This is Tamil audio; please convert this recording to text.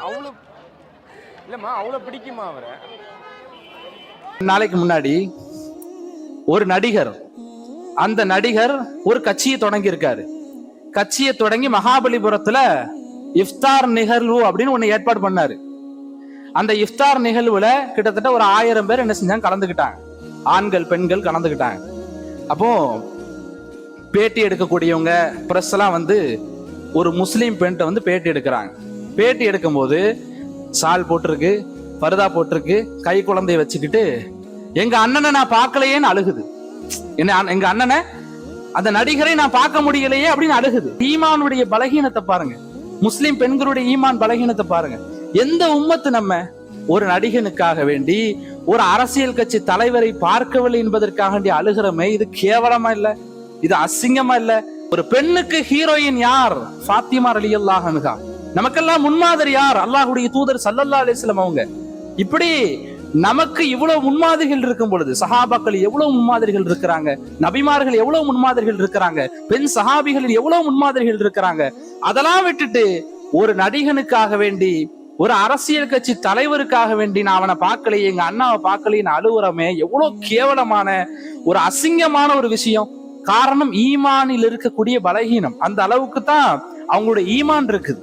அவ்வளவு இல்லம்மா, அவ்வளவு பிடிக்குமா அவரை? நாளைக்கு முன்னாடி ஒரு நடிகர், அந்த நடிகர் ஒரு கட்சியை தொடங்கி இருக்காரு. கட்சியை தொடங்கி மகாபலிபுரத்துல இஃப்தார் நிகழ்வு அப்படின்னு ஒண்ணு ஏற்பாடு பண்ணாரு. அந்த இஃப்தார் நிகழ்வுல கிட்டத்தட்ட ஒரு 1000 பேர் என்ன செஞ்சாங்க, கலந்துக்கிட்டாங்க. ஆண்கள் பெண்கள் கலந்துக்கிட்டாங்க. அப்போ பேட்டி எடுக்கக்கூடியவங்க பிரஸ் எல்லாம் வந்து ஒரு முஸ்லீம் பெண்கிட்ட வந்து பேட்டி எடுக்கிறாங்க. பேட்டி எடுக்கும் போது சால் போட்டிருக்கு, பர்தா போட்டிருக்கு, கை குழந்தைய வச்சுக்கிட்டு எங்க அண்ணனை நான் பார்க்கலையேன்னு அழுகுது. என்ன, எங்க அண்ணனை, அந்த நடிகரை நான் பார்க்க முடியலையே அப்படின்னு அழுகுது. ஈமானுடைய பலகீனத்தை பாருங்க, முஸ்லிம் பெண்களுடைய ஈமான் பலகீனத்தை பாருங்க. எந்த உம்மத்து நம்ம ஒரு நடிகனுக்காக வேண்டி, ஒரு அரசியல் கட்சி தலைவரை பார்க்கவில்லை என்பதற்காக வேண்டி அழுகிறமே? இது கேவலமா இல்ல? இது அசிங்கமா இல்ல? ஒரு பெண்ணுக்கு ஹீரோயின் யார்? ஃபாத்திமா ரலியல்லாஹு அன்ஹா. நமக்கெல்லாம் முன்மாதிரி யார்? அல்லாஹ்வுடைய தூதர் ஸல்லல்லாஹு அலைஹி வஸல்லம் அவங்க. இப்படி நமக்கு இவ்வளவு முன்மாதிரிகள் இருக்கும் பொழுது, சஹாபாக்கள் எவ்வளவு முன்மாதிரிகள் இருக்கிறாங்க, நபிமார்கள் எவ்வளவு முன்மாதிரிகள் இருக்கிறாங்க, பெண் சஹாபிகள் எவ்வளவு முன்மாதிரிகள் இருக்கிறாங்க. அதெல்லாம் விட்டுட்டு ஒரு நடிகனுக்காக வேண்டி, ஒரு அரசியல் கட்சி தலைவருக்காக வேண்டி நான் அவனை பார்க்கலையே, எங்க அண்ணாவை பார்க்கலையே அழுகுறமே, எவ்வளவு கேவலமான ஒரு அசிங்கமான ஒரு விஷயம். காரணம் ஈமானில் இருக்கக்கூடிய பலகீனம். அந்த அளவுக்கு தான் அவங்களுடைய ஈமான் இருக்குது.